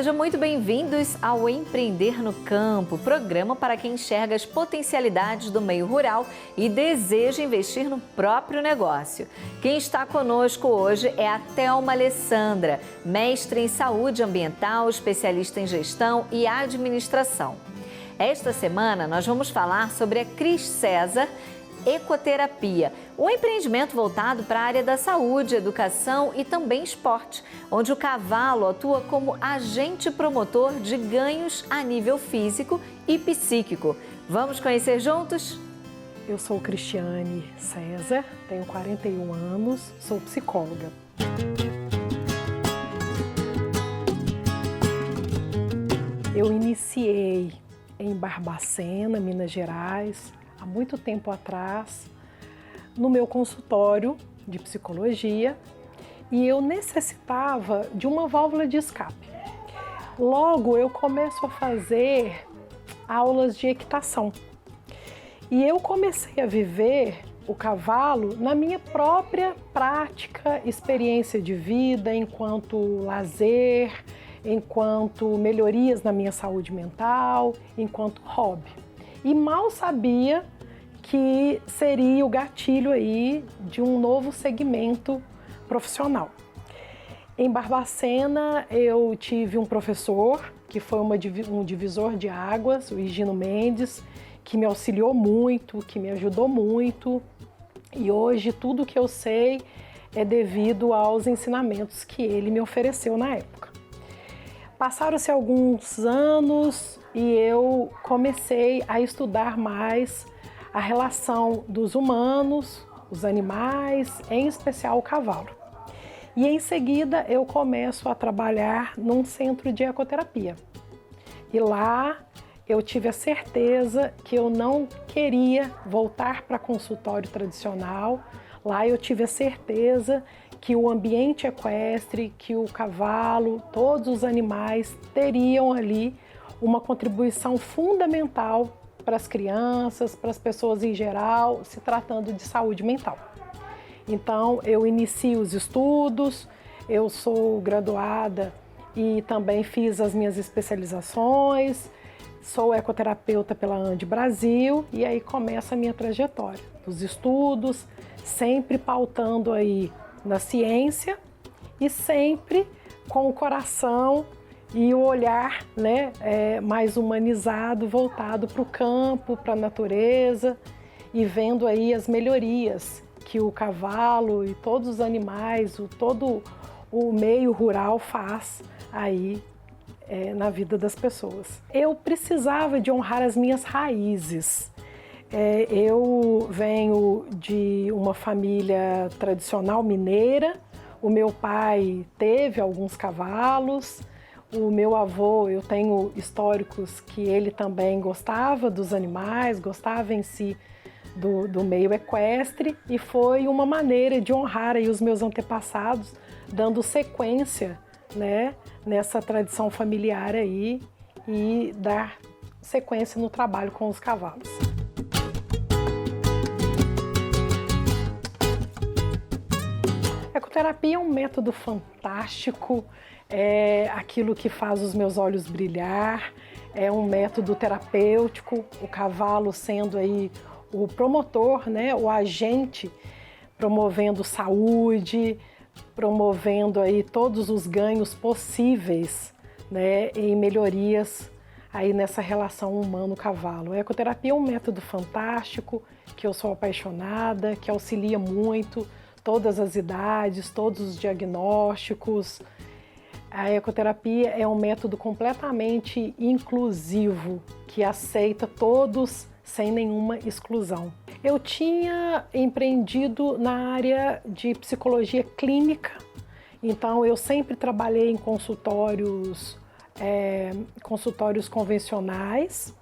sejam muito bem-vindos ao Empreender no Campo, programa para quem enxerga as potencialidades do meio rural e deseja investir no próprio negócio. Quem está conosco hoje é a Thelma Alessandra, mestre em saúde ambiental, especialista em gestão e administração. Esta semana nós vamos falar sobre a Cris César Ecoterapia, um empreendimento voltado para a área da saúde, educação e também esporte, onde o cavalo atua como agente promotor de ganhos a nível físico e psíquico. Vamos conhecer juntos? Eu sou Cristiane César, tenho 41 anos, sou psicóloga. Eu iniciei em Barbacena, Minas Gerais, há muito tempo atrás, no meu consultório de psicologia, e eu necessitava de uma válvula de escape. Logo, eu começo a fazer aulas de equitação. E eu comecei a viver o cavalo na minha própria prática, experiência de vida, enquanto lazer, enquanto melhorias na minha saúde mental, enquanto hobby. E mal sabia que seria o gatilho aí de um novo segmento profissional. Em Barbacena, eu tive um professor que foi um divisor de águas, o Higino Mendes, que me auxiliou muito, que me ajudou muito. E hoje tudo que eu sei é devido aos ensinamentos que ele me ofereceu na época. Passaram-se alguns anos e eu comecei a estudar mais a relação dos humanos, os animais, em especial o cavalo. E em seguida eu começo a trabalhar num centro de ecoterapia. E lá eu tive a certeza que eu não queria voltar para consultório tradicional. Lá eu tive a certeza que o ambiente equestre, que o cavalo, todos os animais teriam ali uma contribuição fundamental para as crianças, para as pessoas em geral, se tratando de saúde mental. Então, eu inicio os estudos, eu sou graduada e também fiz as minhas especializações, sou ecoterapeuta pela ANDE Brasil e aí começa a minha trajetória dos estudos, sempre pautando aí na ciência e sempre com o coração e o olhar, né, mais humanizado, voltado para o campo, para a natureza e vendo aí as melhorias que o cavalo e todos os animais, todo o meio rural faz aí na vida das pessoas. Eu precisava de honrar as minhas raízes. Eu venho de uma família tradicional mineira, o meu pai teve alguns cavalos, o meu avô, eu tenho históricos que ele também gostava dos animais, gostava em si do meio equestre e foi uma maneira de honrar aí os meus antepassados, dando sequência, né, nessa tradição familiar aí e dar sequência no trabalho com os cavalos. A ecoterapia é um método fantástico, é aquilo que faz os meus olhos brilhar, é um método terapêutico, o cavalo sendo aí o promotor, né, o agente, promovendo saúde, promovendo aí todos os ganhos possíveis, né, em melhorias aí nessa relação humano-cavalo. A ecoterapia é um método fantástico, que eu sou apaixonada, que auxilia muito todas as idades, todos os diagnósticos. A ecoterapia é um método completamente inclusivo, que aceita todos sem nenhuma exclusão. Eu tinha empreendido na área de psicologia clínica, então eu sempre trabalhei em consultórios convencionais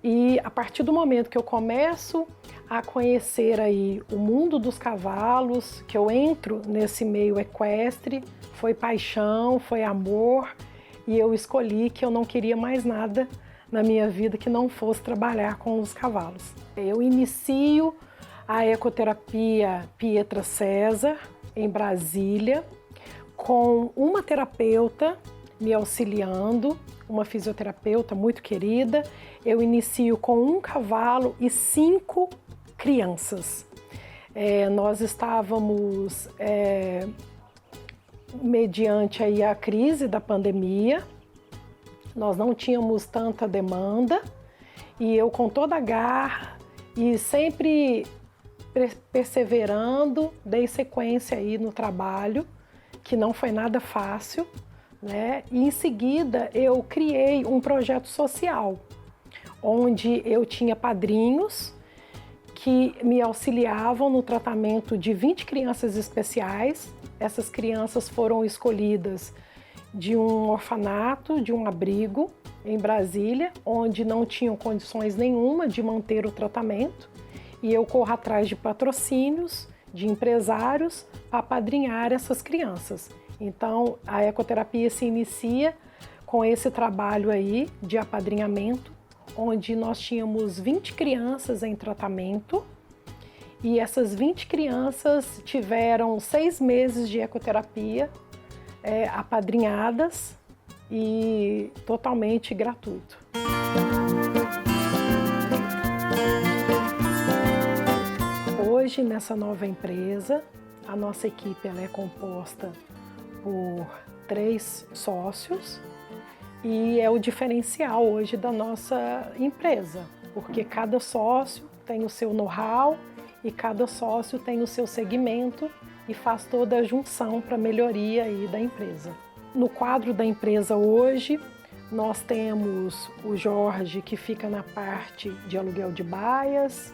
e a partir do momento que eu começo a conhecer aí o mundo dos cavalos, que eu entro nesse meio equestre, foi paixão, foi amor e eu escolhi que eu não queria mais nada na minha vida que não fosse trabalhar com os cavalos. Eu inicio a ecoterapia Pietra César, em Brasília, com uma terapeuta me auxiliando, uma fisioterapeuta muito querida. Eu inicio com 1 cavalo e 5 crianças. Nós estávamos mediante aí a crise da pandemia, nós não tínhamos tanta demanda e eu com toda a garra e sempre perseverando, dei sequência aí no trabalho, que não foi nada fácil, né? E em seguida eu criei um projeto social, onde eu tinha padrinhos que me auxiliavam no tratamento de 20 crianças especiais. Essas crianças foram escolhidas de um orfanato, de um abrigo em Brasília, onde não tinham condições nenhuma de manter o tratamento. E eu corro atrás de patrocínios, de empresários, para apadrinhar essas crianças. Então, a ecoterapia se inicia com esse trabalho aí de apadrinhamento, onde nós tínhamos 20 crianças em tratamento e essas 20 crianças tiveram 6 meses de ecoterapia apadrinhadas e totalmente gratuito. Hoje, nessa nova empresa, a nossa equipe ela é composta por 3 sócios e é o diferencial hoje da nossa empresa, porque cada sócio tem o seu know-how e cada sócio tem o seu segmento e faz toda a junção para a melhoria aí da empresa. No quadro da empresa hoje, nós temos o Jorge, que fica na parte de aluguel de baias,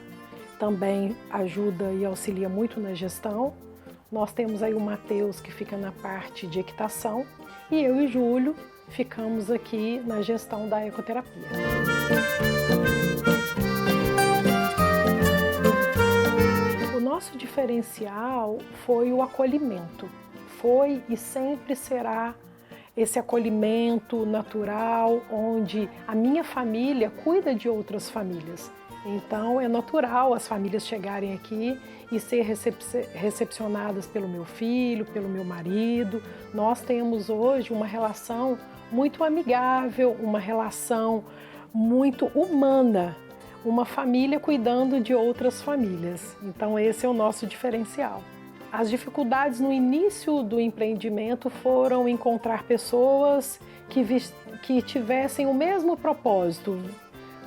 também ajuda e auxilia muito na gestão. Nós temos aí o Matheus, que fica na parte de equitação, e eu e Júlio ficamos aqui na gestão da ecoterapia. O nosso diferencial foi o acolhimento. Foi e sempre será esse acolhimento natural, onde a minha família cuida de outras famílias. Então é natural as famílias chegarem aqui e ser recepcionadas pelo meu filho, pelo meu marido. Nós temos hoje uma relação muito amigável, uma relação muito humana, uma família cuidando de outras famílias. Então esse é o nosso diferencial. As dificuldades no início do empreendimento foram encontrar pessoas que tivessem o mesmo propósito,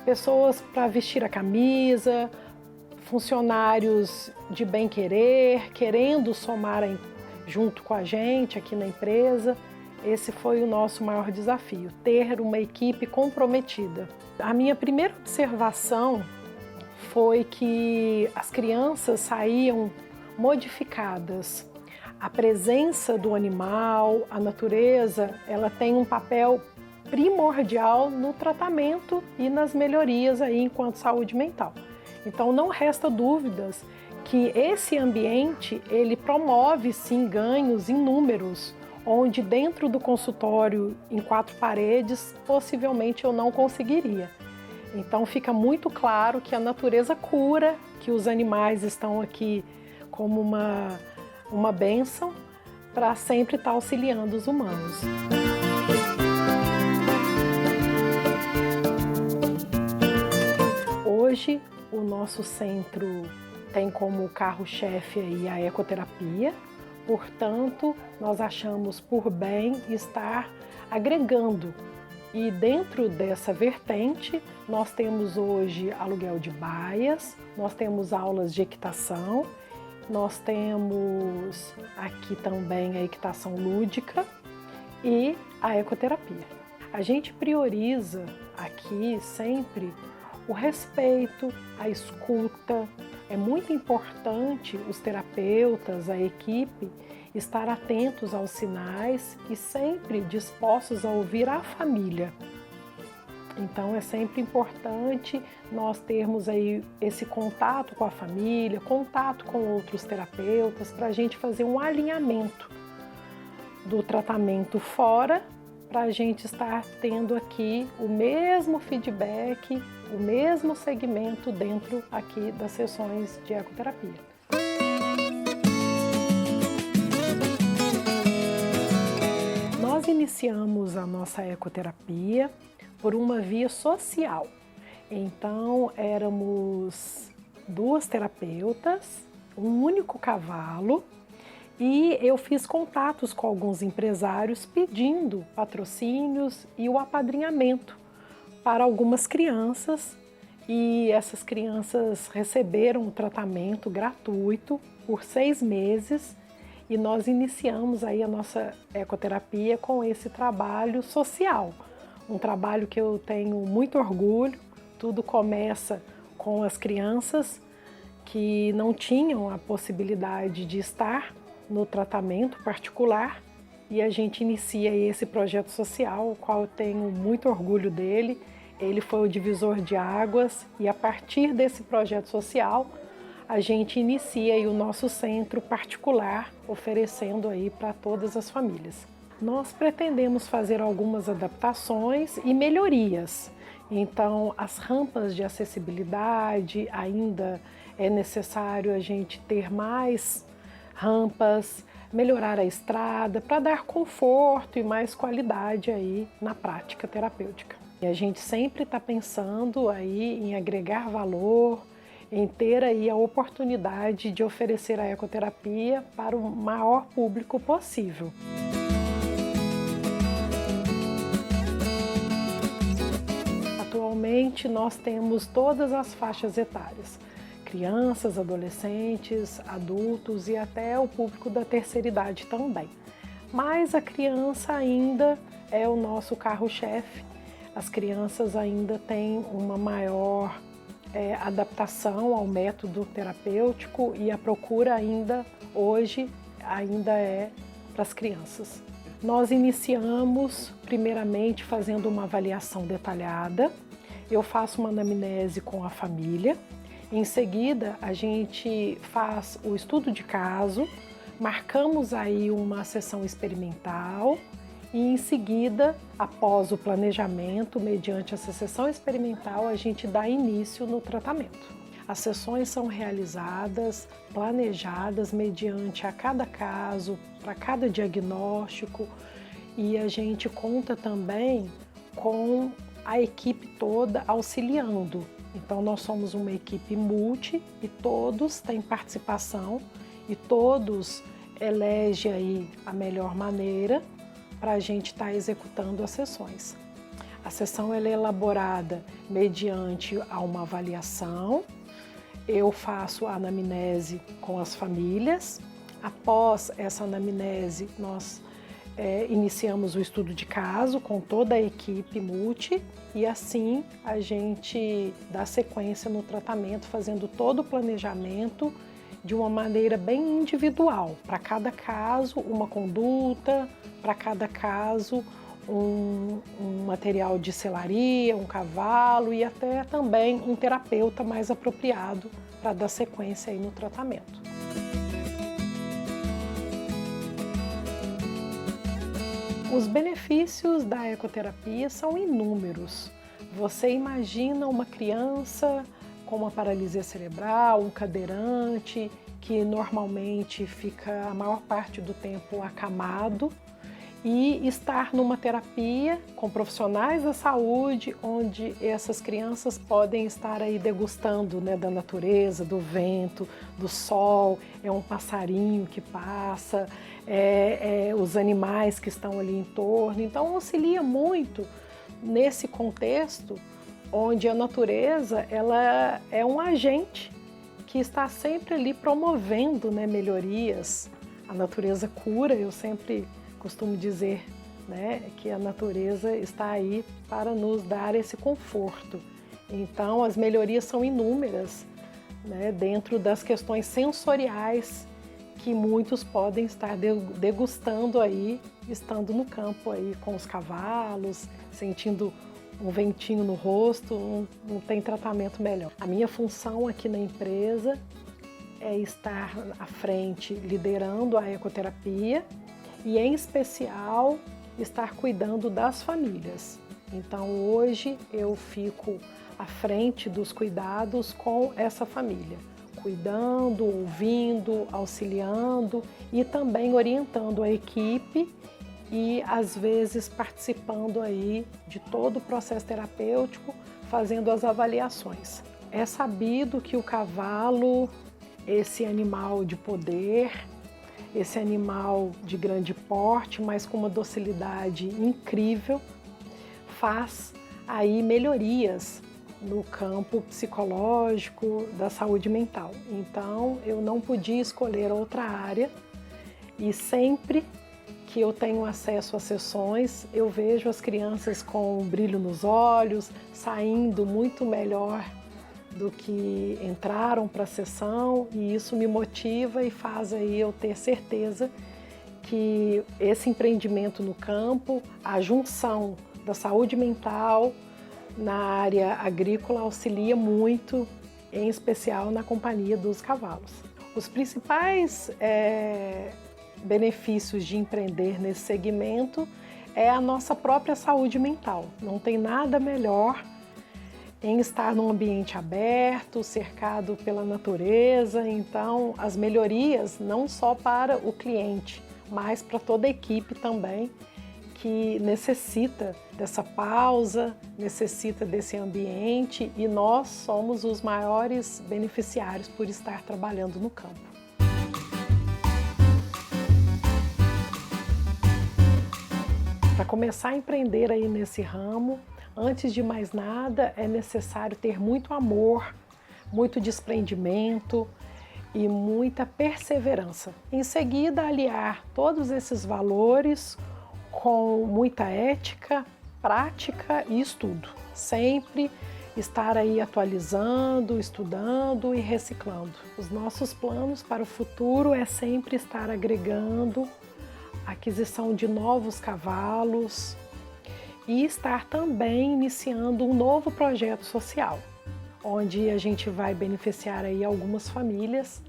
pessoas para vestir a camisa, funcionários de bem-querer, querendo somar junto com a gente aqui na empresa. Esse foi o nosso maior desafio, ter uma equipe comprometida. A minha primeira observação foi que as crianças saíam modificadas. A presença do animal, a natureza, ela tem um papel primordial no tratamento e nas melhorias aí enquanto saúde mental. Então não resta dúvidas que esse ambiente ele promove sim ganhos inúmeros, onde dentro do consultório em 4 paredes possivelmente eu não conseguiria. Então fica muito claro que a natureza cura, que os animais estão aqui como uma bênção para sempre estar auxiliando os humanos. Hoje, o nosso centro tem como carro-chefe aí a ecoterapia, portanto, nós achamos por bem estar agregando. E dentro dessa vertente, nós temos hoje aluguel de baias, nós temos aulas de equitação, nós temos aqui também a equitação lúdica e a ecoterapia. A gente prioriza aqui sempre o respeito, a escuta. É muito importante os terapeutas, a equipe, estar atentos aos sinais e sempre dispostos a ouvir a família. Então é sempre importante nós termos aí esse contato com a família, contato com outros terapeutas, para a gente fazer um alinhamento do tratamento fora, para a gente estar tendo aqui o mesmo feedback, o mesmo segmento dentro aqui das sessões de ecoterapia. Nós Nós iniciamos a nossa ecoterapia por uma via social. Então, éramos 2 terapeutas, um único cavalo, e eu fiz contatos com alguns empresários pedindo patrocínios e o apadrinhamento para algumas crianças, e essas crianças receberam o tratamento gratuito por 6 meses, e nós iniciamos aí a nossa ecoterapia com esse trabalho social, um trabalho que eu tenho muito orgulho. Tudo começa com as crianças que não tinham a possibilidade de estar no tratamento particular, e a gente inicia esse projeto social, o qual eu tenho muito orgulho dele. Ele foi o divisor de águas, e a partir desse projeto social a gente inicia aí o nosso centro particular, oferecendo aí para todas as famílias. Nós pretendemos fazer algumas adaptações e melhorias. Então, as rampas de acessibilidade, ainda é necessário a gente ter mais rampas, melhorar a estrada para dar conforto e mais qualidade aí na prática terapêutica. E a gente sempre está pensando aí em agregar valor, em ter aí a oportunidade de oferecer a ecoterapia para o maior público possível. Atualmente nós temos todas as faixas etárias, crianças, adolescentes, adultos e até o público da terceira idade também. Mas a criança ainda é o nosso carro-chefe. As crianças ainda têm uma maior adaptação ao método terapêutico, e a procura hoje é para as crianças. Nós iniciamos primeiramente fazendo uma avaliação detalhada. Eu faço uma anamnese com a família. Em seguida, a gente faz o estudo de caso, marcamos aí uma sessão experimental, e em seguida, após o planejamento, mediante essa sessão experimental, a gente dá início no tratamento. As sessões são realizadas, planejadas mediante a cada caso, para cada diagnóstico, e a gente conta também com a equipe toda auxiliando. Então, nós somos uma equipe multi e todos têm participação e todos elegem aí a melhor maneira para a gente estar executando as sessões. A sessão ela é elaborada mediante uma avaliação. Eu faço a anamnese com as famílias. Após essa anamnese, nós iniciamos o estudo de caso com toda a equipe multi, e assim a gente dá sequência no tratamento, fazendo todo o planejamento de uma maneira bem individual. Para cada caso, uma conduta, para cada caso, um material de selaria, um cavalo e até também um terapeuta mais apropriado para dar sequência aí no tratamento. Os benefícios da ecoterapia são inúmeros. Você imagina uma criança com uma paralisia cerebral, um cadeirante, que normalmente fica a maior parte do tempo acamado, e estar numa terapia com profissionais da saúde, onde essas crianças podem estar aí degustando, né, da natureza, do vento, do sol, é um passarinho que passa, os animais que estão ali em torno. Então auxilia muito nesse contexto onde a natureza ela é um agente que está sempre ali promovendo, né, melhorias. A natureza cura, eu sempre costumo dizer, né, que a natureza está aí para nos dar esse conforto. Então as melhorias são inúmeras, né, dentro das questões sensoriais que muitos podem estar degustando aí, estando no campo aí com os cavalos, sentindo um ventinho no rosto, não tem tratamento melhor. A minha função aqui na empresa é estar à frente, liderando a ecoterapia e, em especial, estar cuidando das famílias. Então, hoje eu fico à frente dos cuidados com essa família, cuidando, ouvindo, auxiliando e também orientando a equipe e às vezes participando aí de todo o processo terapêutico, fazendo as avaliações. É sabido que o cavalo, esse animal de poder, esse animal de grande porte, mas com uma docilidade incrível, faz aí melhorias no campo psicológico, da saúde mental. Então, eu não podia escolher outra área e sempre que eu tenho acesso às sessões, eu vejo as crianças com um brilho nos olhos, saindo muito melhor do que entraram para a sessão, e isso me motiva e faz aí eu ter certeza que esse empreendimento no campo, a junção da saúde mental na área agrícola auxilia muito, em especial na companhia dos cavalos. Os principais benefícios de empreender nesse segmento é a nossa própria saúde mental. Não tem nada melhor em estar num ambiente aberto, cercado pela natureza. Então, as melhorias não só para o cliente, mas para toda a equipe também, que necessita dessa pausa, necessita desse ambiente, e nós somos os maiores beneficiários por estar trabalhando no campo. Para começar a empreender aí nesse ramo, antes de mais nada, é necessário ter muito amor, muito desprendimento e muita perseverança. Em seguida, aliar todos esses valores com muita ética, prática e estudo. Sempre estar aí atualizando, estudando e reciclando. Os nossos planos para o futuro é sempre estar agregando aquisição de novos cavalos e estar também iniciando um novo projeto social, onde a gente vai beneficiar aí algumas famílias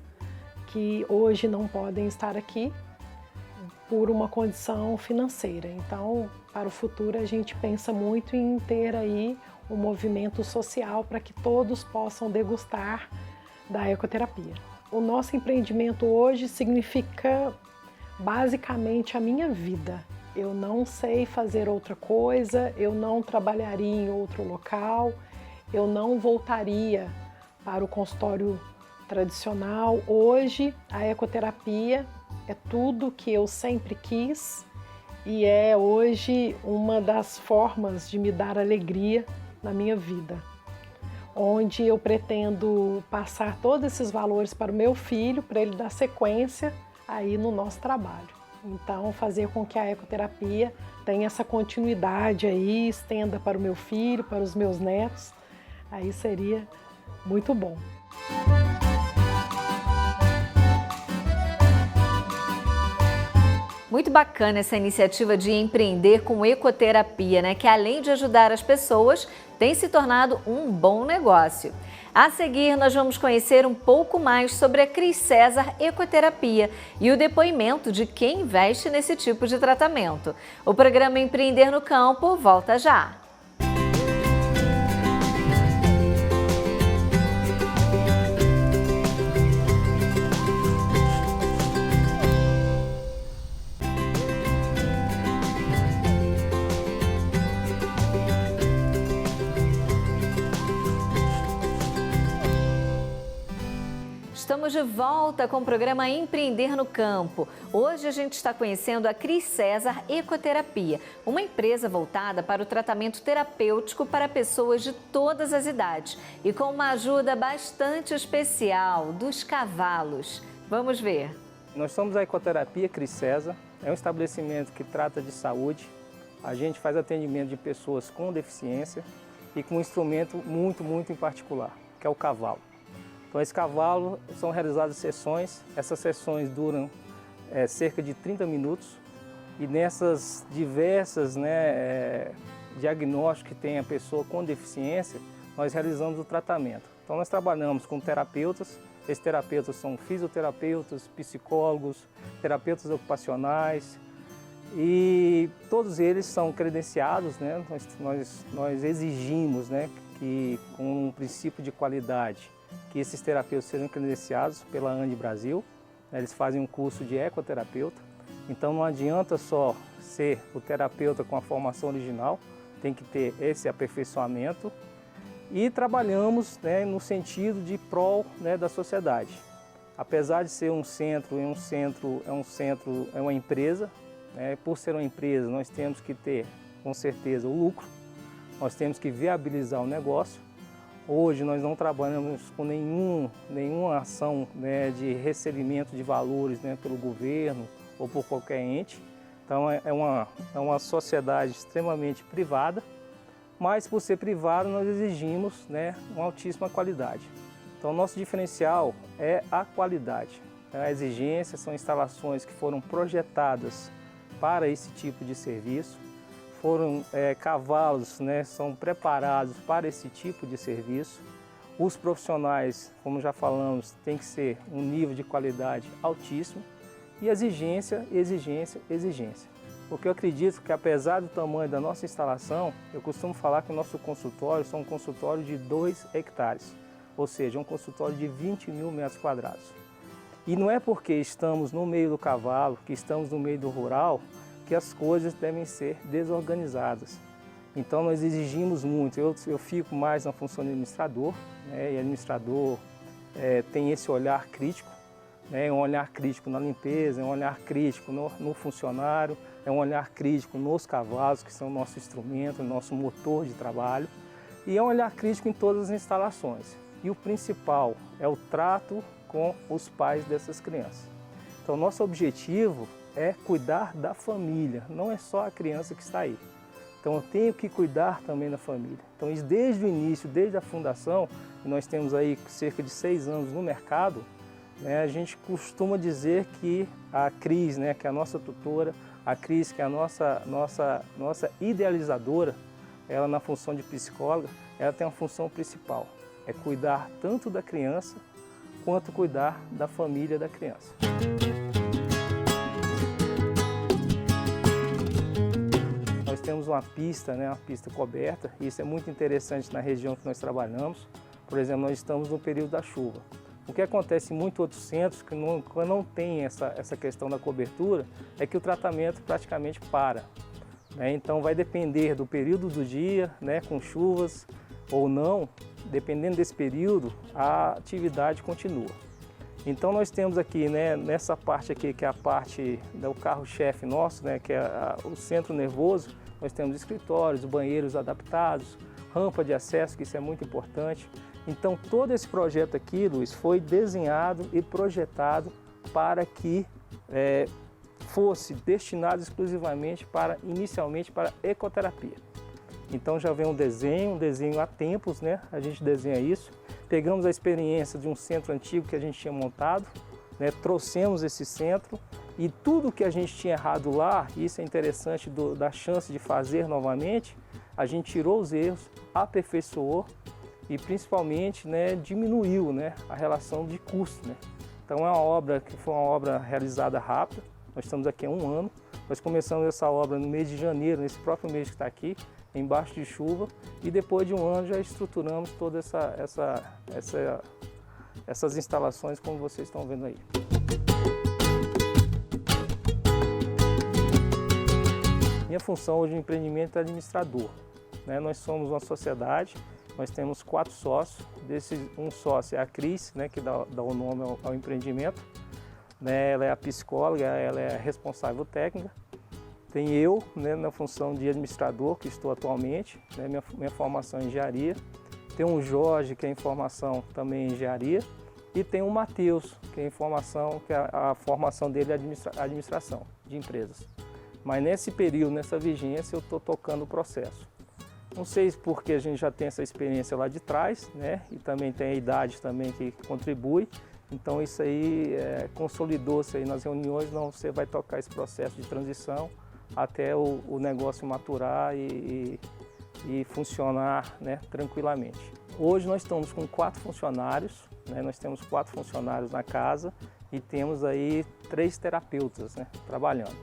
que hoje não podem estar aqui por uma condição financeira. Então, para o futuro, a gente pensa muito em ter aí um movimento social para que todos possam degustar da ecoterapia. O nosso empreendimento hoje significa basicamente a minha vida. Eu não sei fazer outra coisa, eu não trabalharia em outro local, eu não voltaria para o consultório tradicional. Hoje, a ecoterapia é tudo que eu sempre quis e é hoje uma das formas de me dar alegria na minha vida, onde eu pretendo passar todos esses valores para o meu filho, para ele dar sequência aí no nosso trabalho. Então, fazer com que a ecoterapia tenha essa continuidade aí, estenda para o meu filho, para os meus netos, aí seria muito bom. Muito bacana essa iniciativa de empreender com ecoterapia, né? Que além de ajudar as pessoas, tem se tornado um bom negócio. A seguir, nós vamos conhecer um pouco mais sobre a Cris César Ecoterapia e o depoimento de quem investe nesse tipo de tratamento. O programa Empreender no Campo volta já. Estamos de volta com o programa Empreender no Campo. Hoje a gente está conhecendo a Cris César Ecoterapia, uma empresa voltada para o tratamento terapêutico para pessoas de todas as idades e com uma ajuda bastante especial dos cavalos. Vamos ver. Nós somos a Ecoterapia Cris César, é um estabelecimento que trata de saúde. A gente faz atendimento de pessoas com deficiência e com um instrumento muito em particular, que é o cavalo. Então, esse cavalo, são realizadas sessões, essas sessões duram cerca de 30 minutos e nessas diversas diagnósticos que tem a pessoa com deficiência, nós realizamos o tratamento. Então, nós trabalhamos com terapeutas, esses terapeutas são fisioterapeutas, psicólogos, terapeutas ocupacionais e todos eles são credenciados, né? Nós exigimos, né, que com um princípio de qualidade, que esses terapeutas sejam credenciados pela ANDE Brasil. Eles fazem um curso de ecoterapeuta Então não adianta só ser o terapeuta com a formação original, tem que ter esse aperfeiçoamento e trabalhamos, né, no sentido de prol, né, da sociedade. Apesar de ser um centro, é uma empresa, né, por ser uma empresa nós temos que ter com certeza o lucro, nós temos que viabilizar o negócio. Hoje nós não trabalhamos com nenhuma ação, né, de recebimento de valores, né, pelo governo ou por qualquer ente. Então é uma sociedade extremamente privada, mas por ser privado nós exigimos, né, uma altíssima qualidade. Então nosso diferencial é a qualidade. A exigência são instalações que foram projetadas para esse tipo de serviço, cavalos, né, são preparados para esse tipo de serviço. Os profissionais, como já falamos, tem que ser um nível de qualidade altíssimo e exigência, exigência, exigência. Porque eu acredito que apesar do tamanho da nossa instalação, eu costumo falar que o nosso consultório é um consultório de 2 hectares, ou seja, um consultório de 20 mil metros quadrados. E não é porque estamos no meio do cavalo, que estamos no meio do rural, que as coisas devem ser desorganizadas. Então nós exigimos muito, eu fico mais na função de administrador, né, e administrador tem esse olhar crítico, né, um olhar crítico na limpeza, um olhar crítico no funcionário, é um olhar crítico nos cavalos, que são o nosso instrumento, o nosso motor de trabalho, e é um olhar crítico em todas as instalações. E o principal é o trato com os pais dessas crianças. Então nosso objetivo é cuidar da família, não é só a criança que está aí. Então eu tenho que cuidar também da família. Então desde o início, desde a fundação, nós temos aí cerca de 6 anos no mercado, né, a gente costuma dizer que a Cris, né, que é a nossa tutora, a Cris, que é a nossa idealizadora, ela na função de psicóloga, ela tem uma função principal, é cuidar tanto da criança quanto cuidar da família da criança. Nós temos uma pista, né, uma pista coberta, e isso é muito interessante na região que nós trabalhamos. Por exemplo, nós estamos no período da chuva. O que acontece em muitos outros centros que não tem essa questão da cobertura é que o tratamento praticamente para, né? Então vai depender do período do dia, né, com chuvas ou não, dependendo desse período, a atividade continua. Então nós temos aqui, né, nessa parte aqui, que é a parte do carro-chefe nosso, né, que é o centro nervoso, nós temos escritórios, banheiros adaptados, rampa de acesso, que isso é muito importante. Então todo esse projeto aqui, Luiz, foi desenhado e projetado para que fosse destinado exclusivamente inicialmente para ecoterapia. Então já vem um desenho há tempos, né? A gente desenha isso. Pegamos a experiência de um centro antigo que a gente tinha montado, né? Trouxemos esse centro e tudo que a gente tinha errado lá, isso é interessante da chance de fazer novamente, a gente tirou os erros, aperfeiçoou e principalmente, né, diminuiu, né, a relação de custo, né? Então é uma obra que foi uma obra realizada rápida, nós estamos aqui há 1 ano, nós começamos essa obra no mês de janeiro, nesse próprio mês que está aqui, embaixo de chuva, e depois de 1 ano já estruturamos todas essas instalações como vocês estão vendo aí. Minha função hoje no empreendimento é administrador, né? Nós somos uma sociedade, nós temos 4 sócios, um sócio é a Cris, né, que dá o nome ao empreendimento, né? Ela é a psicóloga, ela é a responsável técnica. Tem eu, né, na função de administrador, que estou atualmente, né, minha formação em engenharia. Tem o Jorge, que é em formação também em engenharia. E tem o Matheus, que é em formação, que a formação dele é administração de empresas. Mas nesse período, nessa vigência, eu estou tocando o processo. Não sei porque a gente já tem essa experiência lá de trás, né, e também tem a idade também que contribui. Então isso aí consolidou-se aí nas reuniões, não, você vai tocar esse processo de transição até o negócio maturar e funcionar, né, tranquilamente. Hoje nós estamos com 4 funcionários, né, nós temos 4 funcionários na casa e temos aí 3 terapeutas, né, trabalhando.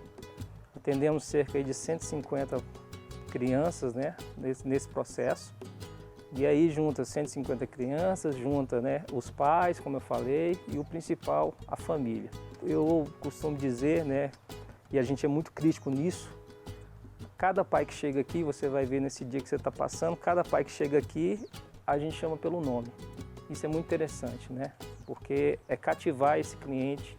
Atendemos cerca de 150 crianças, né, nesse processo. E aí junta 150 crianças, junta, né, os pais, como eu falei, e o principal, a família. Eu costumo dizer, né, e a gente é muito crítico nisso. Cada pai que chega aqui, você vai ver nesse dia que você está passando, cada pai que chega aqui, a gente chama pelo nome. Isso é muito interessante, né? Porque é cativar esse cliente,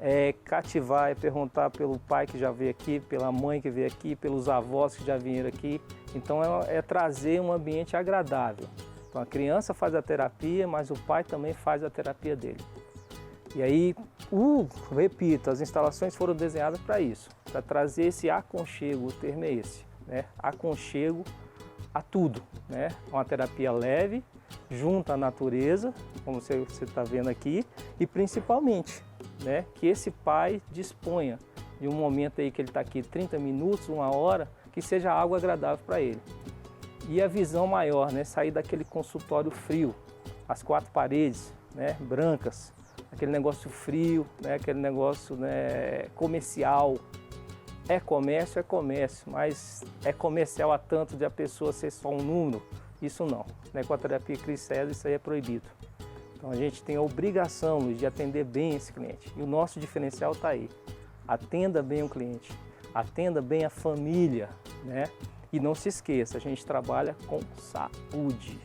é cativar, é perguntar pelo pai que já veio aqui, pela mãe que veio aqui, pelos avós que já vieram aqui. Então é trazer um ambiente agradável. Então a criança faz a terapia, mas o pai também faz a terapia dele. E aí, repito, as instalações foram desenhadas para isso, para trazer esse aconchego, o termo é esse, né? Aconchego a tudo, né? Uma terapia leve, junto à natureza, como você está vendo aqui, e principalmente, né, que esse pai disponha de um momento aí que ele está aqui 30 minutos, 1 hora, que seja algo agradável para ele. E a visão maior, né, sair daquele consultório frio, as 4 paredes, né, brancas, aquele negócio frio, né, aquele negócio, né, comercial. É comércio, mas é comercial a tanto de a pessoa ser só um número. Isso não. Na ecoterapia Cris César, isso aí é proibido. Então a gente tem a obrigação, Luiz, de atender bem esse cliente. E o nosso diferencial está aí. Atenda bem o cliente, atenda bem a família, né? E não se esqueça, a gente trabalha com saúde.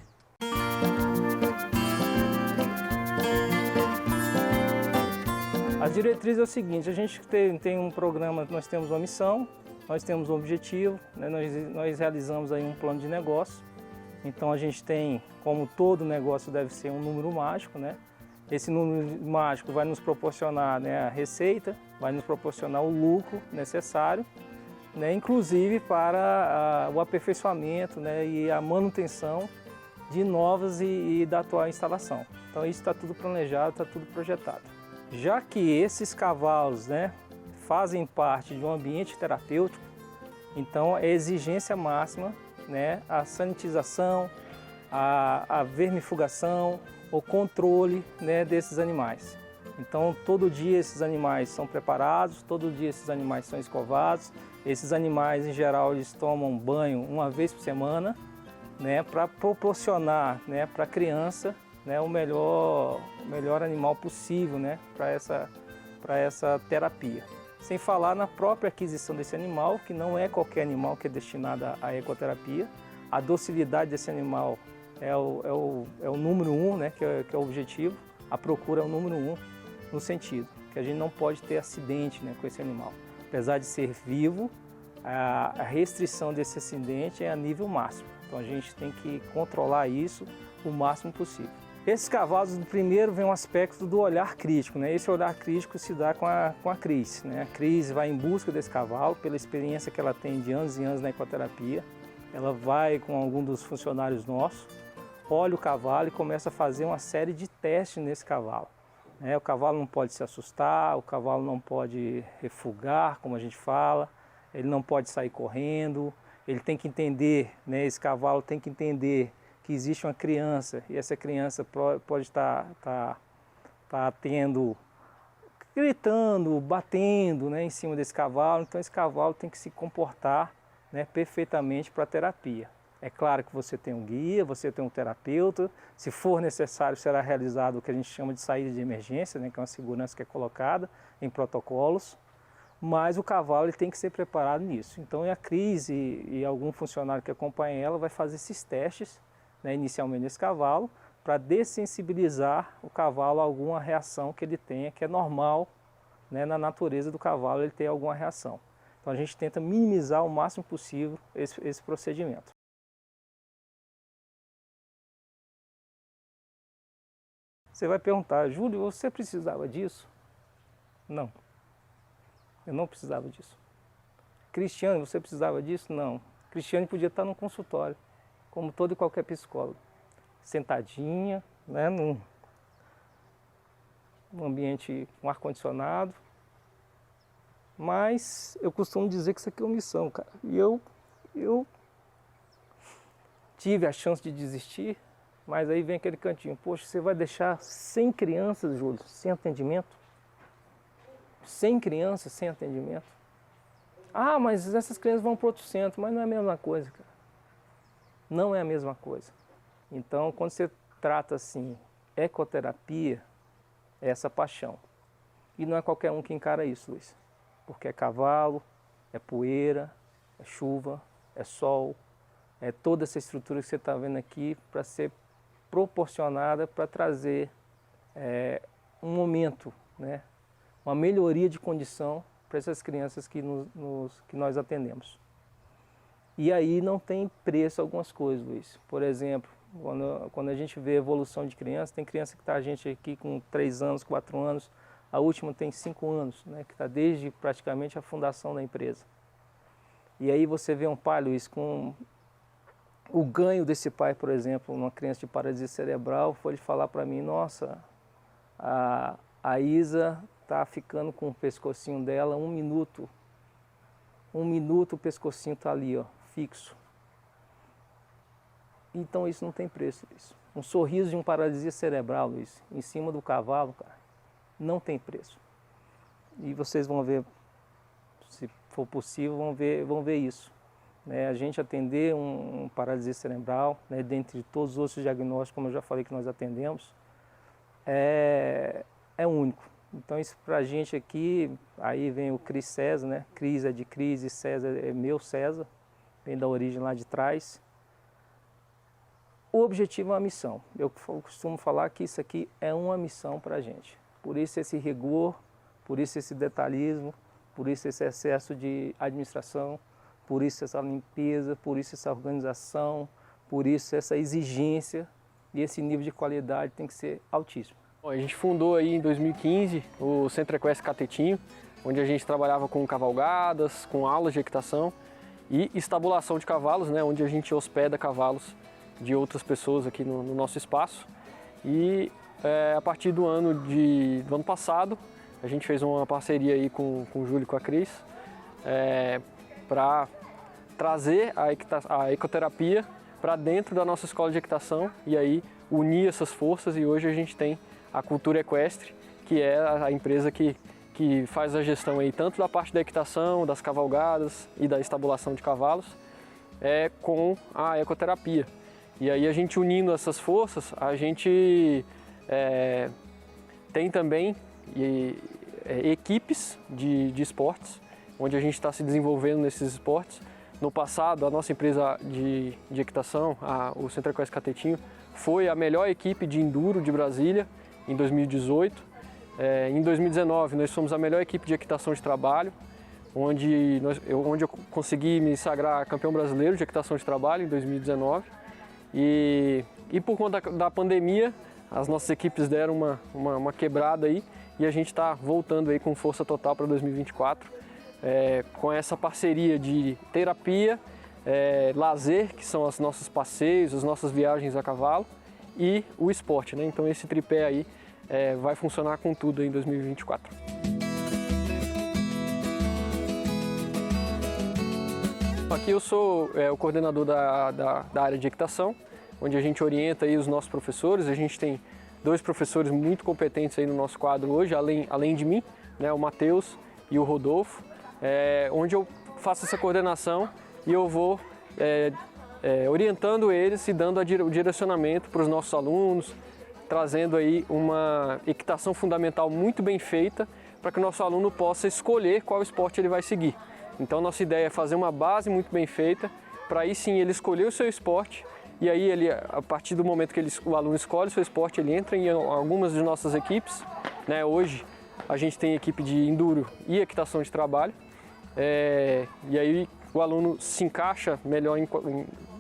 As diretrizes é o seguinte, a gente tem um programa, nós temos uma missão, nós temos um objetivo, né? nós realizamos aí um plano de negócio. Então a gente tem, como todo negócio deve ser, um número mágico, né? Esse número mágico vai nos proporcionar, né, a receita, vai nos proporcionar o lucro necessário, né, inclusive para o aperfeiçoamento, né, e a manutenção de novas e da atual instalação. Então isso está tudo planejado, está tudo projetado. Já que esses cavalos, né, fazem parte de um ambiente terapêutico, então é exigência máxima, né, a sanitização, a vermifugação, o controle, né, desses animais. Então todo dia esses animais são preparados, todo dia esses animais são escovados. Esses animais, em geral, eles tomam banho 1 vez por semana, né, para proporcionar, né, para a criança, né, o melhor animal possível, né, para essa terapia. Sem falar na própria aquisição desse animal, que não é qualquer animal que é destinado à ecoterapia. A docilidade desse animal é o número 1, né, que é o objetivo. A procura é o número 1 no sentido que a gente não pode ter acidente, né, com esse animal. Apesar de ser vivo, a restrição desse acidente é a nível máximo. Então a gente tem que controlar isso o máximo possível. Esses cavalos, primeiro, vem um aspecto do olhar crítico, né? Esse olhar crítico se dá com a Cris, né? A Cris vai em busca desse cavalo, pela experiência que ela tem de anos e anos na ecoterapia. Ela vai com algum dos funcionários nossos, olha o cavalo e começa a fazer uma série de testes nesse cavalo. O cavalo não pode se assustar, o cavalo não pode refugar, como a gente fala, ele não pode sair correndo, ele tem que entender, né? Esse cavalo tem que entender que existe uma criança e essa criança pode estar gritando, batendo, né, em cima desse cavalo. Então esse cavalo tem que se comportar, né, perfeitamente para a terapia. É claro que você tem um guia, você tem um terapeuta, se for necessário será realizado o que a gente chama de saída de emergência, né, que é uma segurança que é colocada em protocolos, mas o cavalo ele tem que ser preparado nisso. Então a Cris e algum funcionário que acompanha ela vai fazer esses testes, né, inicialmente nesse cavalo, para dessensibilizar o cavalo a alguma reação que ele tenha, que é normal, né, na natureza do cavalo ele ter alguma reação. Então a gente tenta minimizar o máximo possível esse procedimento. Você vai perguntar, Júlio, você precisava disso? Não, eu não precisava disso. Cristiano, você precisava disso? Não. Cristiano podia estar no consultório, como todo e qualquer psicólogo, sentadinha, né, num ambiente com ar-condicionado. Mas eu costumo dizer que isso aqui é omissão, cara. E eu tive a chance de desistir, mas aí vem aquele cantinho. Poxa, você vai deixar 100 crianças, Júlio, sem atendimento? 100 crianças sem atendimento? Ah, mas essas crianças vão para outro centro, mas não é a mesma coisa, cara. Não é a mesma coisa. Então, quando você trata assim, ecoterapia, é essa paixão. E não é qualquer um que encara isso, Luiz. porque é cavalo, é poeira, é chuva, é sol, é toda essa estrutura que você está vendo aqui para ser proporcionada para trazer um momento, né, uma melhoria de condição para essas crianças que nós atendemos. E aí não tem preço algumas coisas, Luiz. Por exemplo, quando a gente vê a evolução de criança, tem criança que está a gente aqui com 3 anos, 4 anos, a última tem 5 anos, né, que está desde praticamente a fundação da empresa. E aí você vê um pai, Luiz, com o ganho desse pai, por exemplo, uma criança de paralisia cerebral, foi ele falar para mim, nossa, a Isa está ficando com o pescocinho dela 1 minuto. 1 minuto o pescocinho está ali, ó, fixo. Então isso não tem preço, Luiz. Um sorriso de um paralisia cerebral, Luiz, em cima do cavalo, cara, não tem preço. E vocês vão ver, se for possível, vão ver isso. Né? A gente atender um paralisia cerebral, né, dentre todos os outros diagnósticos, como eu já falei que nós atendemos, é único. Então isso pra gente aqui, aí vem o Cris César, né? Cris é de Cris e César é meu César, vem da origem lá de trás. O objetivo é uma missão. Eu costumo falar que isso aqui é uma missão pra gente. Por isso esse rigor, por isso esse detalhismo, por isso esse excesso de administração, por isso essa limpeza, por isso essa organização, por isso essa exigência, e esse nível de qualidade tem que ser altíssimo. Bom, a gente fundou aí em 2015 o Centro Equestre Catetinho, onde a gente trabalhava com cavalgadas, com aulas de equitação e estabulação de cavalos, né, onde a gente hospeda cavalos de outras pessoas aqui no nosso espaço. E a partir do ano passado, a gente fez uma parceria aí com o Júlio e com a Cris para trazer a ecoterapia para dentro da nossa escola de equitação e aí unir essas forças, e hoje a gente tem a Cultura Equestre, que é a empresa que faz a gestão aí tanto da parte da equitação, das cavalgadas e da estabulação de cavalos, com a ecoterapia. E aí a gente unindo essas forças, a gente tem também equipes de esportes, onde a gente está se desenvolvendo nesses esportes. No passado, a nossa empresa de equitação, o Centro Equestre Catetinho, foi a melhor equipe de enduro de Brasília em 2018. Em 2019, nós fomos a melhor equipe de equitação de trabalho, onde eu consegui me sagrar campeão brasileiro de equitação de trabalho em 2019. E por conta da pandemia, as nossas equipes deram uma quebrada aí, e a gente está voltando aí com força total para 2024, com essa parceria de terapia, lazer, que são os nossos passeios, as nossas viagens a cavalo, e o esporte, né? Então esse tripé aí vai funcionar com tudo em 2024. Aqui eu sou o coordenador da área de equitação, onde a gente orienta aí os nossos professores. A gente tem 2 professores muito competentes aí no nosso quadro hoje, além de mim, né, o Matheus e o Rodolfo, onde eu faço essa coordenação e eu vou orientando eles e dando o direcionamento para os nossos alunos, trazendo aí uma equitação fundamental muito bem feita para que o nosso aluno possa escolher qual esporte ele vai seguir. Então nossa ideia é fazer uma base muito bem feita, para aí sim ele escolher o seu esporte, e aí a partir do momento que o aluno escolhe o seu esporte, ele entra em algumas de nossas equipes, né? Hoje a gente tem equipe de enduro e equitação de trabalho, e aí o aluno se encaixa melhor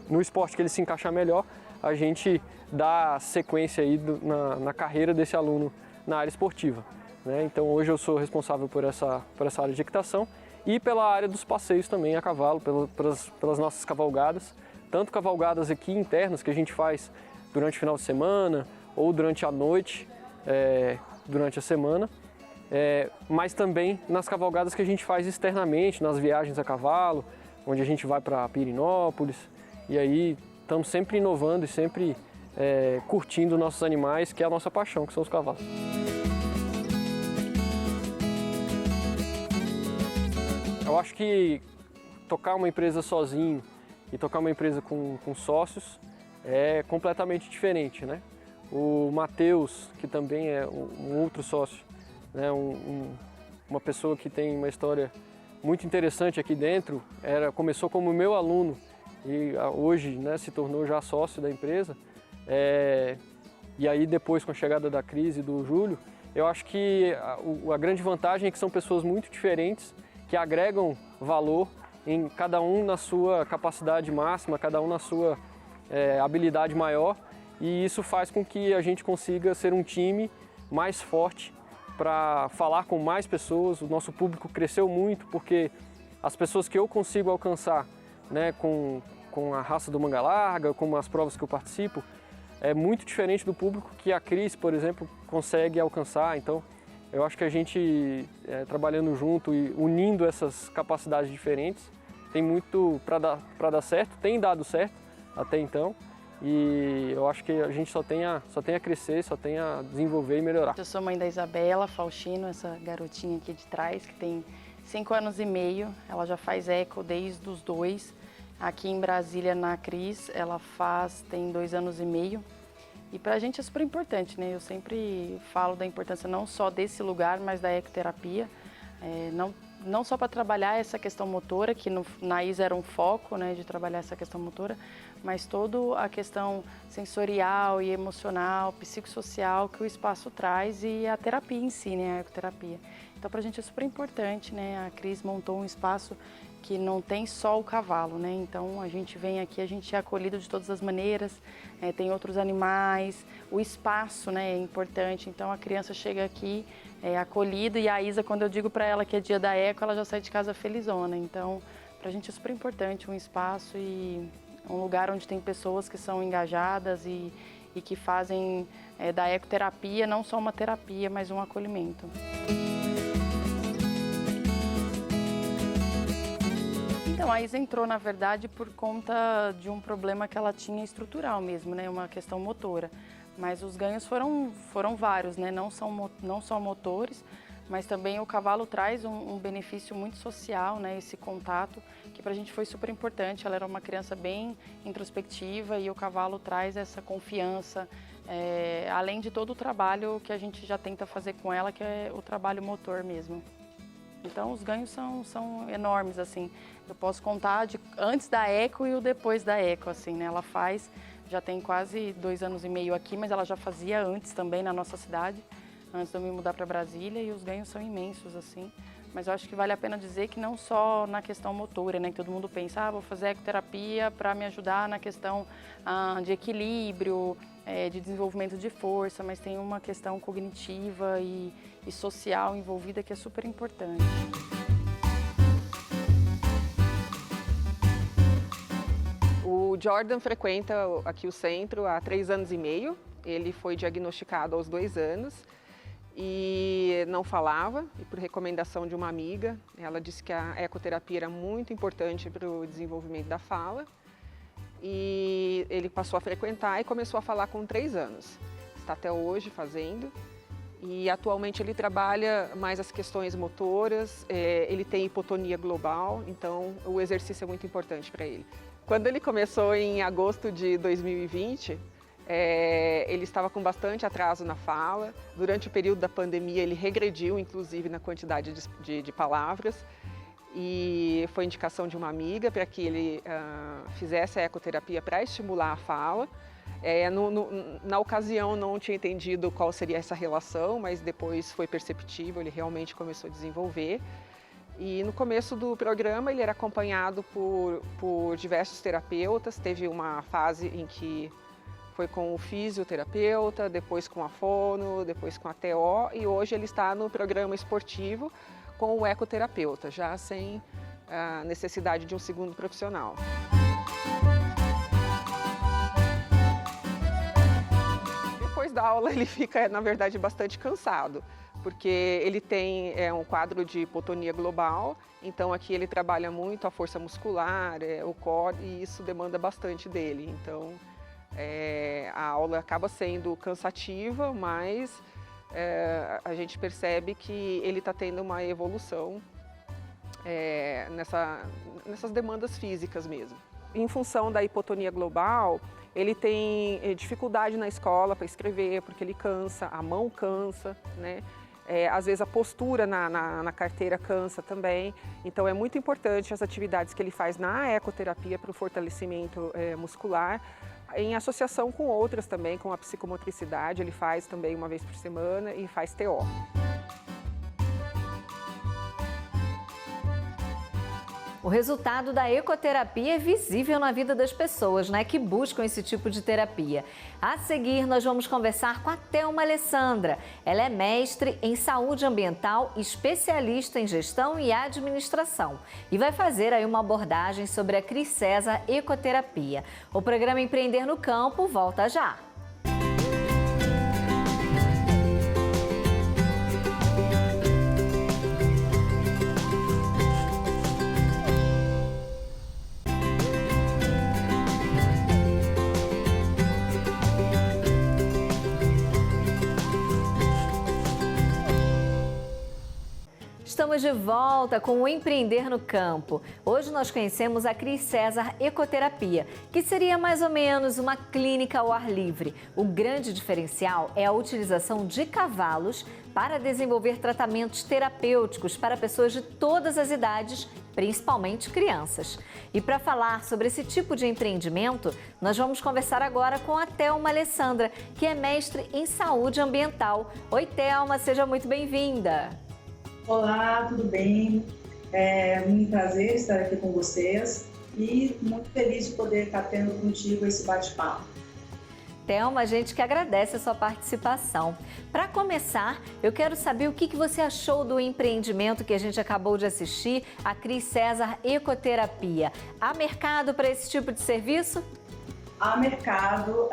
no esporte que ele se encaixar melhor, a gente dá sequência aí na carreira desse aluno na área esportiva, né? Então hoje eu sou responsável por essa área de equitação e pela área dos passeios também a cavalo, pelas nossas cavalgadas, tanto cavalgadas aqui internas que a gente faz durante o final de semana ou durante a noite, durante a semana, mas também nas cavalgadas que a gente faz externamente, nas viagens a cavalo, onde a gente vai para Pirenópolis, e aí estamos sempre inovando e sempre curtindo nossos animais, que é a nossa paixão, que são os cavalos. Eu acho que tocar uma empresa sozinho e tocar uma empresa com sócios é completamente diferente, né? O Matheus, que também é um outro sócio, né? um uma pessoa que tem uma história muito interessante aqui dentro, começou como meu aluno e hoje, né, se tornou já sócio da empresa. E aí depois, com a chegada da Cris e do Júlio, eu acho que a grande vantagem é que são pessoas muito diferentes, que agregam valor em cada um na sua capacidade máxima, cada um na sua habilidade maior, e isso faz com que a gente consiga ser um time mais forte para falar com mais pessoas. O nosso público cresceu muito porque as pessoas que eu consigo alcançar, né, com a raça do manga larga, com as provas que eu participo, é muito diferente do público que a Cris, por exemplo, consegue alcançar. Então, eu acho que a gente, trabalhando junto e unindo essas capacidades diferentes, tem muito para dar certo, tem dado certo até então. E eu acho que a gente só tem a crescer, só tem a desenvolver e melhorar. Eu sou mãe da Isabela Faustino, essa garotinha aqui de trás, que tem 5 anos e meio. Ela já faz eco desde os 2. Aqui em Brasília, na Cris, ela tem 2 anos e meio. E pra gente é super importante, né? Eu sempre falo da importância não só desse lugar, mas da ecoterapia. Não só para trabalhar essa questão motora, que na ISA era um foco, né, de trabalhar essa questão motora, mas toda a questão sensorial e emocional, psicossocial que o espaço traz e a terapia em si, né, a ecoterapia. Então, para a gente é super importante, né, a Cris montou um espaço que não tem só o cavalo, né, então a gente vem aqui, a gente é acolhido de todas as maneiras, tem outros animais, o espaço, né, é importante, então a criança chega aqui acolhida, e a Isa, quando eu digo para ela que é dia da eco, ela já sai de casa felizona. Então, para a gente é super importante um espaço e um lugar onde tem pessoas que são engajadas e que fazem da ecoterapia não só uma terapia, mas um acolhimento. Então, a Isa entrou, na verdade, por conta de um problema que ela tinha estrutural mesmo, né, uma questão motora. Mas os ganhos foram vários, né? Não só motores, mas também o cavalo traz um benefício muito social, né? Esse contato, que para a gente foi super importante. Ela era uma criança bem introspectiva e o cavalo traz essa confiança, além de todo o trabalho que a gente já tenta fazer com ela, que é o trabalho motor mesmo. Então, os ganhos são enormes, assim. Eu posso contar de antes da eco e o depois da eco, assim, né? Ela já tem quase 2 anos e meio aqui, mas ela já fazia antes também na nossa cidade, antes de eu me mudar para Brasília, e os ganhos são imensos, assim. Mas eu acho que vale a pena dizer que não só na questão motora, né? Que todo mundo pensa, vou fazer ecoterapia para me ajudar na questão de equilíbrio, de desenvolvimento de força, mas tem uma questão cognitiva e social envolvida que é super importante. O Jordan frequenta aqui o centro há 3 anos e meio. Ele foi diagnosticado aos 2 anos e não falava, e por recomendação de uma amiga, ela disse que a ecoterapia era muito importante para o desenvolvimento da fala. E ele passou a frequentar e começou a falar com 3 anos. Está até hoje fazendo. E atualmente ele trabalha mais as questões motoras, ele tem hipotonia global, então o exercício é muito importante para ele. Quando ele começou em agosto de 2020, ele estava com bastante atraso na fala. Durante o período da pandemia ele regrediu, inclusive, na quantidade de palavras. E foi indicação de uma amiga para que ele fizesse a ecoterapia para estimular a fala. Na ocasião não tinha entendido qual seria essa relação, mas depois foi perceptível, ele realmente começou a desenvolver. E no começo do programa ele era acompanhado por diversos terapeutas. Teve uma fase em que foi com o fisioterapeuta, depois com a fono, depois com a TO, e hoje ele está no programa esportivo com o ecoterapeuta, já sem a necessidade de um segundo profissional. Depois da aula ele fica, na verdade, bastante cansado, porque ele tem um quadro de hipotonia global, então aqui ele trabalha muito a força muscular, o core, e isso demanda bastante dele. Então a aula acaba sendo cansativa, mas a gente percebe que ele está tendo uma evolução nessas demandas físicas mesmo. Em função da hipotonia global, ele tem dificuldade na escola para escrever, porque ele cansa, a mão cansa, né? Às vezes a postura na carteira cansa também, então é muito importante as atividades que ele faz na ecoterapia para o fortalecimento muscular, em associação com outras também, com a psicomotricidade, ele faz também uma vez por semana e faz TO. O resultado da ecoterapia é visível na vida das pessoas, né, que buscam esse tipo de terapia. A seguir, nós vamos conversar com a Thelma Alessandra. Ela é mestre em saúde ambiental, especialista em gestão e administração. E vai fazer aí uma abordagem sobre a Crisesa Ecoterapia. O programa Empreender no Campo volta já. Estamos de volta com o Empreender no Campo. Hoje nós conhecemos a Crisesa Ecoterapia, que seria mais ou menos uma clínica ao ar livre. O grande diferencial é a utilização de cavalos para desenvolver tratamentos terapêuticos para pessoas de todas as idades, principalmente crianças. E para falar sobre esse tipo de empreendimento, nós vamos conversar agora com a Thelma Alessandra, que é mestre em saúde ambiental. Oi, Thelma, seja muito bem-vinda. Olá, tudo bem? É um prazer estar aqui com vocês e muito feliz de poder estar tendo contigo esse bate-papo. Thelma, a gente que agradece a sua participação. Para começar, eu quero saber o que você achou do empreendimento que a gente acabou de assistir, a Crisesa Ecoterapia. Há mercado para esse tipo de serviço? Há mercado.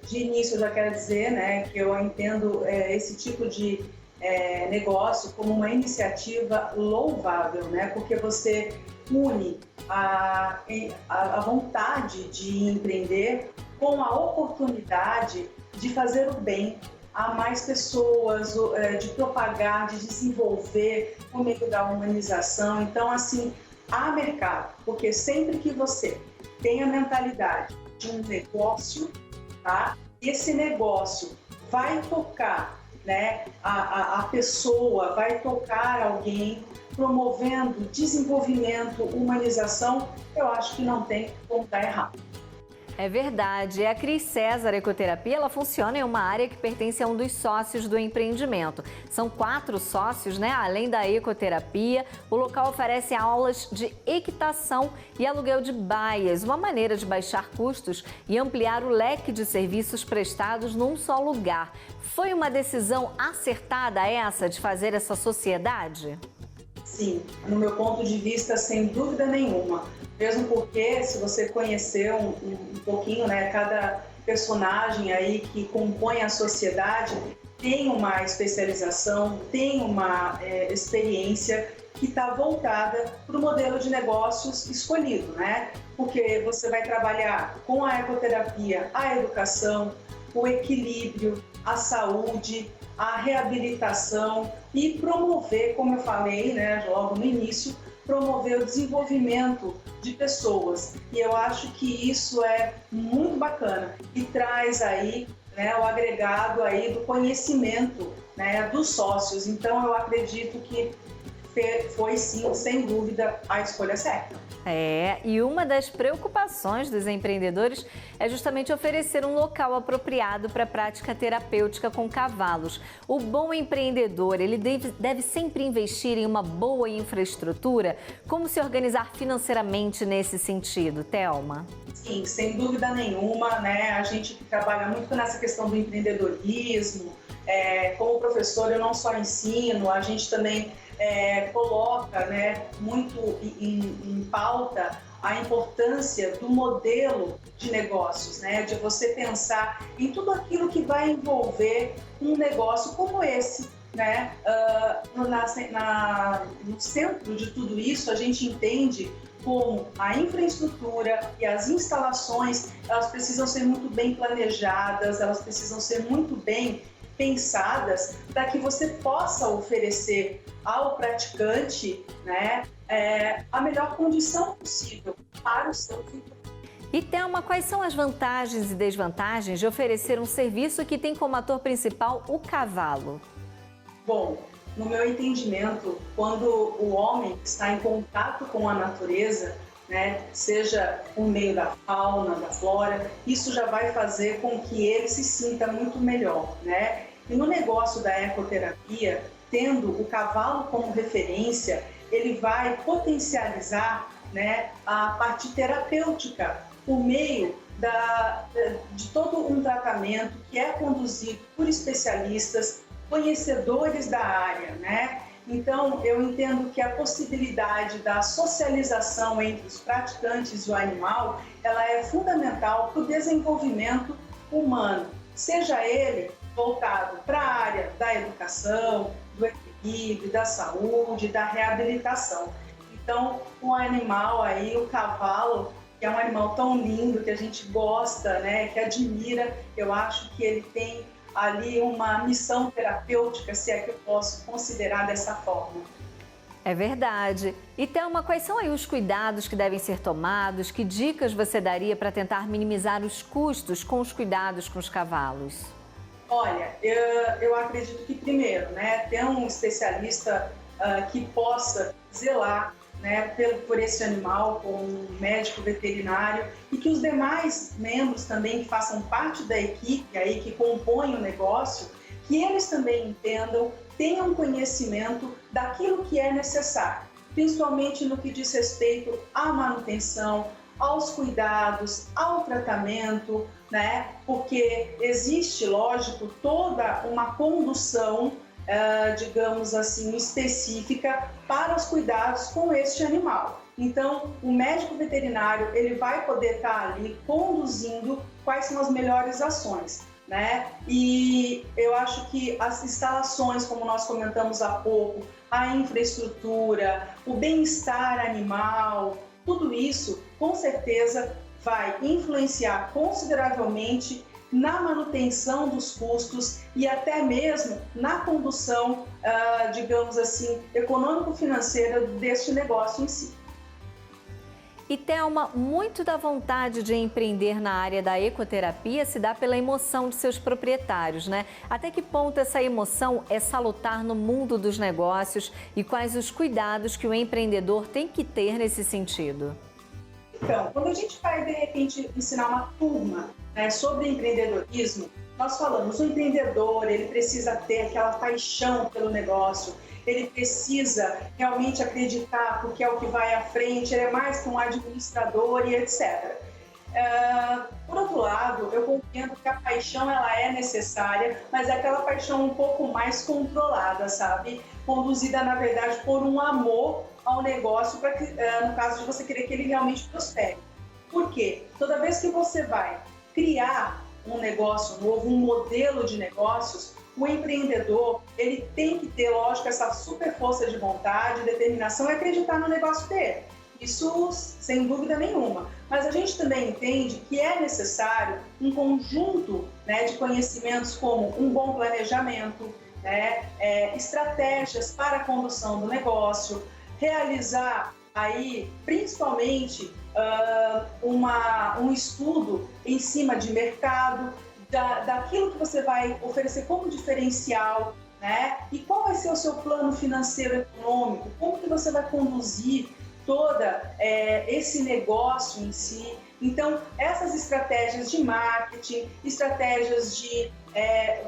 De início, eu já quero dizer, né, que eu entendo esse tipo de negócio como uma iniciativa louvável, né? Porque você une a vontade de empreender com a oportunidade de fazer o bem a mais pessoas, de propagar, de desenvolver por meio da humanização. Então, assim, há mercado, porque sempre que você tem a mentalidade de um negócio, tá? Esse negócio vai tocar, né, a pessoa, vai tocar alguém, promovendo desenvolvimento, humanização, eu acho que não tem como dar errado. É verdade. A Crisesa Ecoterapia, ela funciona em uma área que pertence a um dos sócios do empreendimento. São 4 sócios, né? Além da ecoterapia, o local oferece aulas de equitação e aluguel de baias, uma maneira de baixar custos e ampliar o leque de serviços prestados num só lugar. Foi uma decisão acertada essa de fazer essa sociedade? Sim, no meu ponto de vista, sem dúvida nenhuma. Mesmo porque, se você conhecer um pouquinho, né, cada personagem aí que compõe a sociedade tem uma especialização, tem uma experiência que está voltada para o modelo de negócios escolhido, né? Porque você vai trabalhar com a ecoterapia, a educação, o equilíbrio, a saúde, a reabilitação e promover, como eu falei, né, logo no início, promover o desenvolvimento de pessoas. E eu acho que isso é muito bacana e traz aí, né, o agregado aí do conhecimento, né, dos sócios. Então eu acredito que foi sim, sem dúvida, a escolha certa. E uma das preocupações dos empreendedores é justamente oferecer um local apropriado para a prática terapêutica com cavalos. O bom empreendedor, ele deve sempre investir em uma boa infraestrutura. Como se organizar financeiramente nesse sentido, Thelma? Sim, sem dúvida nenhuma, né? A gente trabalha muito nessa questão do empreendedorismo. Como professor, eu não só ensino, a gente também coloca, né, muito em pauta a importância do modelo de negócios, né, de você pensar em tudo aquilo que vai envolver um negócio como esse, né? No centro de tudo isso, a gente entende como a infraestrutura e as instalações, elas precisam ser muito bem planejadas, elas precisam ser muito bem pensadas para que você possa oferecer ao praticante, né, a melhor condição possível para o seu cliente. E Thelma, quais são as vantagens e desvantagens de oferecer um serviço que tem como ator principal o cavalo? Bom, no meu entendimento, quando o homem está em contato com a natureza, né, seja por meio da fauna, da flora, isso já vai fazer com que ele se sinta muito melhor, né? E no negócio da ecoterapia, tendo o cavalo como referência, ele vai potencializar, né, a parte terapêutica por meio de todo um tratamento que é conduzido por especialistas, conhecedores da área, né? Então, eu entendo que a possibilidade da socialização entre os praticantes e o animal, ela é fundamental para o desenvolvimento humano, seja ele voltado para a área da educação, do equilíbrio, da saúde, da reabilitação. Então, o animal aí, o cavalo, que é um animal tão lindo, que a gente gosta, né, que admira, eu acho que ele tem ali uma missão terapêutica, se é que eu posso considerar dessa forma. É verdade. E Thelma, quais são aí os cuidados que devem ser tomados? Que dicas você daria para tentar minimizar os custos com os cuidados com os cavalos? Olha, eu acredito que primeiro, né, ter um especialista que possa zelar, né, por esse animal, com um médico veterinário, e que os demais membros também que façam parte da equipe aí, que compõem o negócio, que eles também entendam, tenham conhecimento daquilo que é necessário, principalmente no que diz respeito à manutenção, aos cuidados, ao tratamento, né? Porque existe, lógico, toda uma condução, digamos assim, específica para os cuidados com este animal. Então, o médico veterinário, ele vai poder estar ali conduzindo quais são as melhores ações, né? E eu acho que as instalações, como nós comentamos há pouco, a infraestrutura, o bem-estar animal, tudo isso, com certeza, vai influenciar consideravelmente na manutenção dos custos e até mesmo na condução, digamos assim, econômico-financeira deste negócio em si. E Thelma, muito da vontade de empreender na área da ecoterapia se dá pela emoção de seus proprietários, né? Até que ponto essa emoção é salutar no mundo dos negócios e quais os cuidados que o empreendedor tem que ter nesse sentido? Então, quando a gente vai, de repente, ensinar uma turma, né, sobre empreendedorismo, nós falamos, o empreendedor, ele precisa ter aquela paixão pelo negócio, ele precisa realmente acreditar porque é o que vai à frente, ele é mais que um administrador e etc. Por outro lado, eu compreendo que a paixão ela é necessária, mas é aquela paixão um pouco mais controlada, sabe? Conduzida, na verdade, por um amor ao negócio, para que, no caso de você querer que ele realmente prospere. Por quê? Toda vez que você vai criar um negócio novo, um modelo de negócios, o empreendedor, ele tem que ter, lógico, essa super força de vontade, determinação e acreditar no negócio dele. Isso sem dúvida nenhuma. Mas a gente também entende que é necessário um conjunto, né, de conhecimentos como um bom planejamento, né, estratégias para a condução do negócio, realizar aí, principalmente, um estudo em cima de mercado, daquilo que você vai oferecer como diferencial, né? E qual vai ser o seu plano financeiro econômico, como que você vai conduzir toda esse negócio em si. Então, essas estratégias de marketing, estratégias de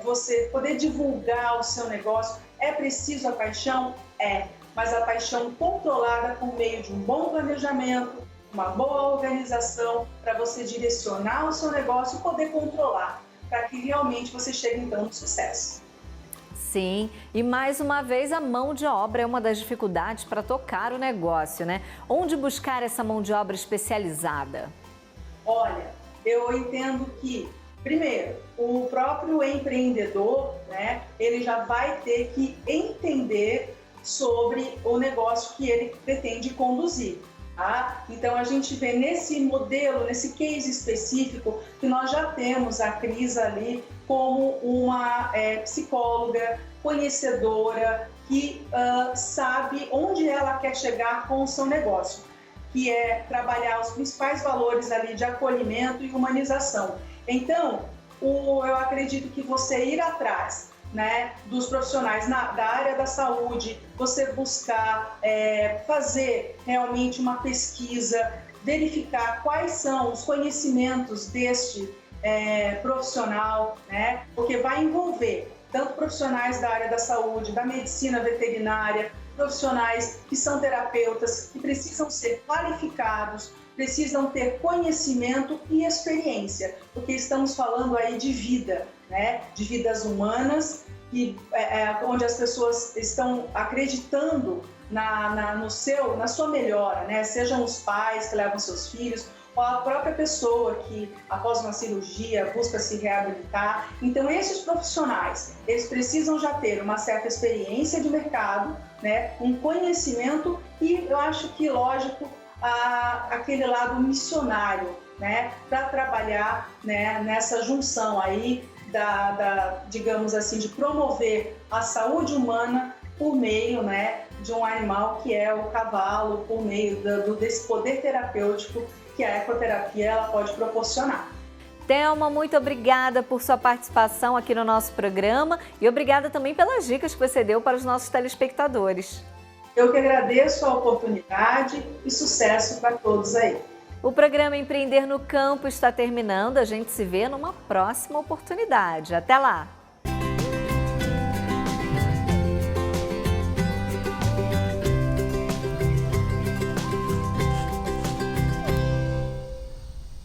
você poder divulgar o seu negócio, é preciso a paixão? É, mas a paixão controlada por meio de um bom planejamento, uma boa organização para você direcionar o seu negócio e poder controlar, para que realmente você chegue então no sucesso. Sim, e mais uma vez a mão de obra é uma das dificuldades para tocar o negócio, né? Onde buscar essa mão de obra especializada? Olha, eu entendo que, primeiro, o próprio empreendedor, né, ele já vai ter que entender sobre o negócio que ele pretende conduzir. Tá? Então, a gente vê nesse modelo, nesse case específico, que nós já temos a Cris ali como uma psicóloga, conhecedora, que sabe onde ela quer chegar com o seu negócio, que é trabalhar os principais valores ali de acolhimento e humanização. Então, eu acredito que você ir atrás né, dos profissionais da área da saúde, você buscar fazer realmente uma pesquisa, verificar quais são os conhecimentos deste profissional, né, porque vai envolver tanto profissionais da área da saúde, da medicina veterinária, profissionais que são terapeutas, que precisam ser qualificados, precisam ter conhecimento e experiência, porque estamos falando aí de vida, né? De vidas humanas, onde as pessoas estão acreditando na sua melhora, né? Sejam os pais que levam seus filhos, ou a própria pessoa que, após uma cirurgia, busca se reabilitar. Então, esses profissionais, eles precisam já ter uma certa experiência de mercado, né? Um conhecimento e, eu acho que, lógico, aquele lado missionário, né? Para trabalhar, né, nessa junção aí digamos assim, de promover a saúde humana por meio, né, de um animal que é o cavalo, por meio desse poder terapêutico que a ecoterapia ela pode proporcionar. Thelma, muito obrigada por sua participação aqui no nosso programa e obrigada também pelas dicas que você deu para os nossos telespectadores. Eu que agradeço a oportunidade e sucesso para todos aí. O programa Empreender no Campo está terminando. A gente se vê numa próxima oportunidade. Até lá!